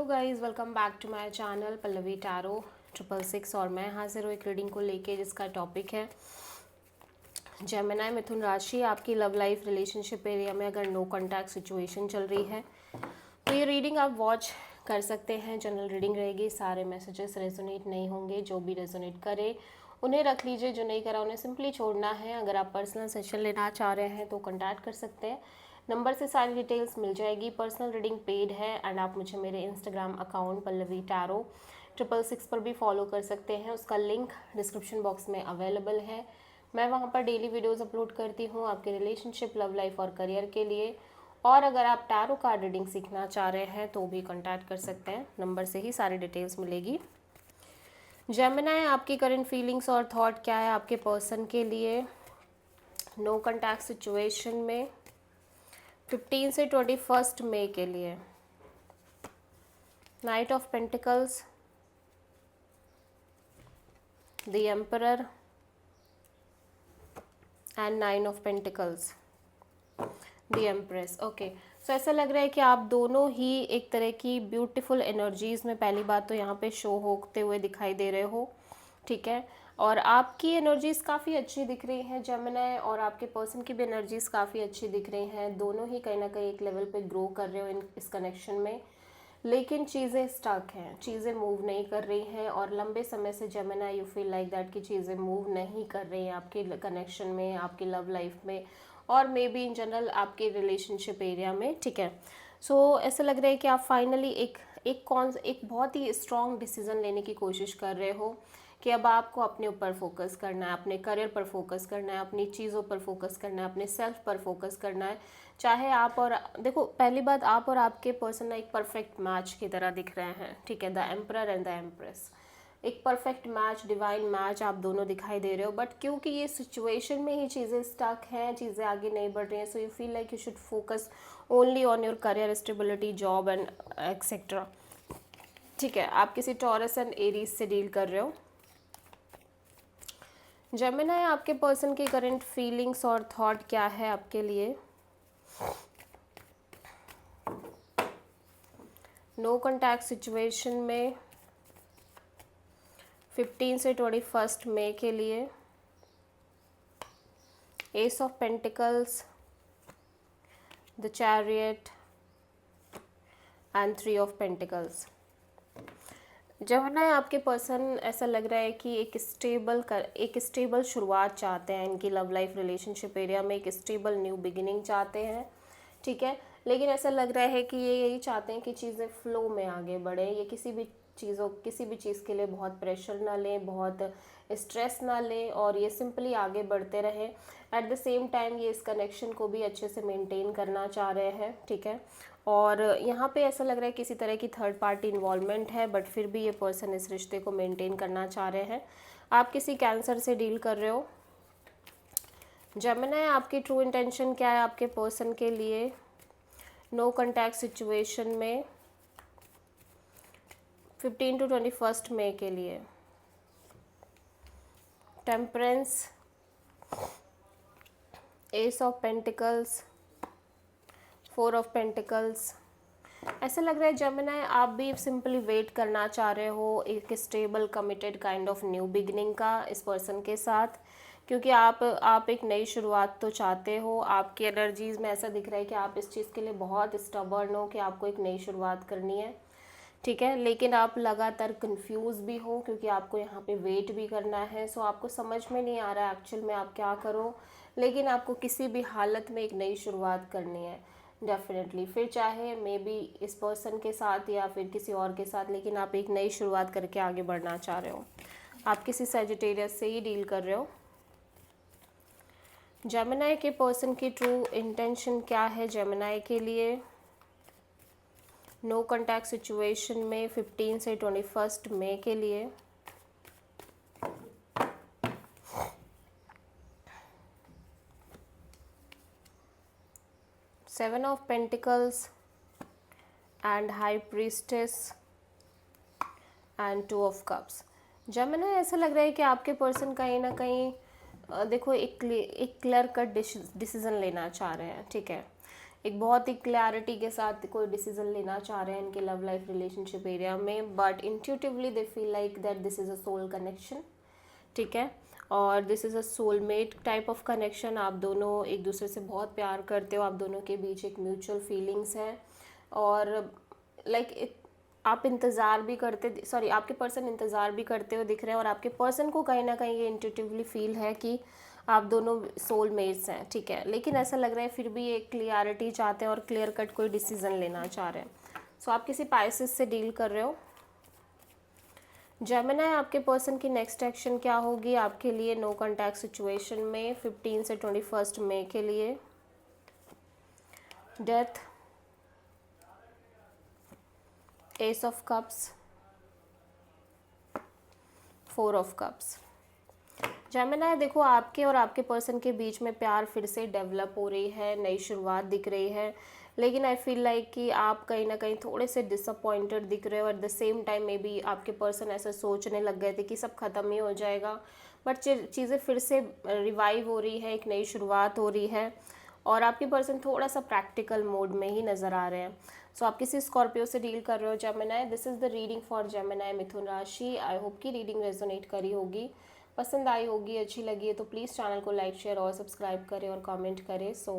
Guys, welcome back to my channel Pallavi tarot 666 और मैं हाजिर हूँ एक रीडिंग को लेके जिसका टॉपिक है जेमिनी मिथुन राशि। आपकी लव लाइफ रिलेशनशिप एरिया में अगर नो कॉन्टैक्ट सिचुएशन चल रही है तो ये रीडिंग आप वॉच कर सकते हैं। जनरल रीडिंग रहेगी, सारे मैसेजेस रेजोनेट नहीं होंगे। जो भी रेजोनेट करे उन्हें रख लीजिए, जो नहीं करा उन्हें सिंपली छोड़ना है। अगर आप पर्सनल सेशन लेना चाह रहे हैं तो कॉन्टैक्ट कर सकते हैं, नंबर से सारी डिटेल्स मिल जाएगी। पर्सनल रीडिंग पेड है एंड आप मुझे मेरे इंस्टाग्राम अकाउंट पल्लवी टैरो 666 पर भी फॉलो कर सकते हैं। उसका लिंक डिस्क्रिप्शन बॉक्स में अवेलेबल है। मैं वहाँ पर डेली वीडियोस अपलोड करती हूँ आपके रिलेशनशिप, लव लाइफ और करियर के लिए। और अगर आप टैरो कार्ड रीडिंग सीखना चाह रहे हैं तो भी कॉन्टैक्ट कर सकते हैं, नंबर से ही सारी डिटेल्स मिलेगी। जेमिनी, आपकी करंट फीलिंग्स और थॉट क्या है आपके पर्सन के लिए नो कॉन्टैक्ट सिचुएशन में 15 से 21 मई के लिए। Knight of pentacles, the emperor and 9 of pentacles, the empress. Okay, so ऐसा लग रहा है कि आप दोनों ही एक तरह की ब्यूटीफुल एनर्जीज में पहली बात तो यहाँ पे शो होते हुए दिखाई दे रहे हो, ठीक है। और आपकी एनर्जीज काफ़ी अच्छी दिख रही हैं जेमिनी, और आपके पर्सन की भी एनर्जीज काफ़ी अच्छी दिख रही हैं। दोनों ही कहीं ना कहीं एक लेवल पे ग्रो कर रहे हो इस कनेक्शन में, लेकिन चीज़ें स्टक हैं, चीज़ें मूव नहीं कर रही हैं। और लंबे समय से Gemini you feel like that कि चीज़ें मूव नहीं कर रही हैं आपके कनेक्शन में, आपकी लव लाइफ में, और मे बी इन जनरल आपके रिलेशनशिप एरिया में, ठीक है। सो ऐसा लग रहा है कि आप फाइनली एक बहुत ही स्ट्रॉन्ग डिसीजन लेने की कोशिश कर रहे हो कि अब आपको अपने ऊपर फोकस करना है, अपने करियर पर फोकस करना है, अपनी चीज़ों पर फोकस करना है, अपने सेल्फ पर फोकस करना है। चाहे आप और देखो, पहली बात, आप और आपके पर्सन एक परफेक्ट मैच की तरह दिख रहे हैं, ठीक है। The emperor and the empress, एक परफेक्ट मैच, डिवाइन मैच आप दोनों दिखाई दे रहे हो। बट क्योंकि ये सिचुएशन में ही चीज़ें स्टक हैं, चीज़ें आगे नहीं बढ़ रही हैं, so you feel like you should focus only on your career, stability, job and etcetera, ठीक है। आप किसी टॉरस एंड एरीज से डील कर रहे हो। जेमिनी, आपके पर्सन की करंट फीलिंग्स और थॉट क्या है आपके लिए नो कॉन्टैक्ट सिचुएशन में 15 से 21 मई के लिए। S of pentacles, the chariot and 3 of pentacles. Gemini, आपके पर्सन ऐसा लग रहा है कि एक स्टेबल शुरुआत चाहते हैं इनकी लव लाइफ रिलेशनशिप एरिया में, एक स्टेबल न्यू बिगिनिंग चाहते हैं, ठीक है। लेकिन ऐसा लग रहा है कि ये यही चाहते हैं कि चीज़ें फ्लो में आगे बढ़े। ये किसी भी चीज़ के लिए बहुत प्रेशर ना लें, बहुत स्ट्रेस ना लें, और ये सिंपली आगे बढ़ते रहें। एट द सेम टाइम ये इस कनेक्शन को भी अच्छे से मेंटेन करना चाह रहे हैं, ठीक है। और यहाँ पे ऐसा लग रहा है किसी तरह की थर्ड पार्टी इन्वॉल्वमेंट है, बट फिर भी ये पर्सन इस रिश्ते को मेंटेन करना चाह रहे हैं। आप किसी कैंसर से डील कर रहे हो। जेमिनी, आपकी ट्रू इंटेंशन क्या है आपके पर्सन के लिए नो कॉन्टैक्ट सिचुएशन में 15 to 21 मई के लिए। Temperance, S of pentacles, 4 of pentacles. ऐसा लग रहा है जेमिनी, आप भी सिंपली वेट करना चाह रहे हो एक stable committed kind of new beginning का इस पर्सन के साथ, क्योंकि आप एक नई शुरुआत तो चाहते हो। आपकी एनर्जीज में ऐसा दिख रहा है कि आप इस चीज़ के लिए बहुत स्टबर्न हो कि आपको एक नई शुरुआत करनी है, ठीक है। लेकिन आप लगातार कंफ्यूज भी हो क्योंकि आपको यहाँ पे वेट भी करना है। सो आपको समझ में नहीं आ रहा है एक्चुअल में आप क्या करो, लेकिन आपको किसी भी हालत में एक नई शुरुआत करनी है डेफिनेटली, फिर चाहे मे बी इस पर्सन के साथ या फिर किसी और के साथ, लेकिन आप एक नई शुरुआत करके आगे बढ़ना चाह रहे हो। आप किसी सैजिटेरियस से ही डील कर रहे हो। जेमिनी के पर्सन की ट्रू इंटेंशन क्या है जेमिनी के लिए नो कॉन्टैक्ट सिचुएशन में 15 से 21 मई के लिए। Seven of pentacles and high priestess and 2 of cups. Gemini, ऐसा लग रहा है कि आपके पर्सन कहीं ना कहीं देखो एक क्लियर कट डिसीजन लेना चाह रहे हैं, ठीक है। एक बहुत ही क्लैरिटी के साथ कोई डिसीजन लेना चाह रहे हैं इनके लव लाइफ रिलेशनशिप एरिया में, but intuitively they feel like that this is a soul connection, ठीक है। और this is a soulmate type of connection. आप दोनों एक दूसरे से बहुत प्यार करते हो, आप दोनों के बीच एक म्यूचुअल फीलिंग्स है, और लाइक आप इंतज़ार भी करते, सॉरी आपके पर्सन इंतज़ार भी करते हुए दिख रहे हैं, और आपके पर्सन को कहीं ना कहीं ये इंट्यूटिवली फील है कि आप दोनों सोलमेट्स हैं, ठीक है। लेकिन ऐसा लग रहा है फिर भी एक क्लियरिटी चाहते हैं और क्लियर कट कोई डिसीजन लेना चाह रहे हैं। सो आप किसी पाइसेस से डील कर रहे हो। जेमिनी, आपके पर्सन की नेक्स्ट एक्शन क्या होगी आपके लिए नो कॉन्टैक्ट सिचुएशन में 15 से 21 मई के लिए। Death, S of cups, 4 of cups. Gemini, देखो आपके और आपके पर्सन के बीच में प्यार फिर से डेवलप हो रही है, नई शुरुआत दिख रही है, लेकिन आई फील लाइक कि आप कहीं ना कहीं थोड़े से डिसअपॉइंटेड दिख रहे हो। At the same time may be आपके पर्सन ऐसा सोचने लग गए थे कि सब खत्म ही हो जाएगा, बट चीज़ें फिर से रिवाइव हो रही है, एक नई शुरुआत हो रही है, और आपके पर्सन थोड़ा सा प्रैक्टिकल मोड में ही नज़र आ रहे हैं। सो आप किसी स्कॉर्पियो से डील कर रहे हो Gemini. This is the reading for Gemini मिथुन राशि। आई होप की रीडिंग रेजोनेट करी होगी, पसंद आई होगी, अच्छी लगी है तो प्लीज़ चैनल को लाइक शेयर और सब्सक्राइब करें और कमेंट करें। सो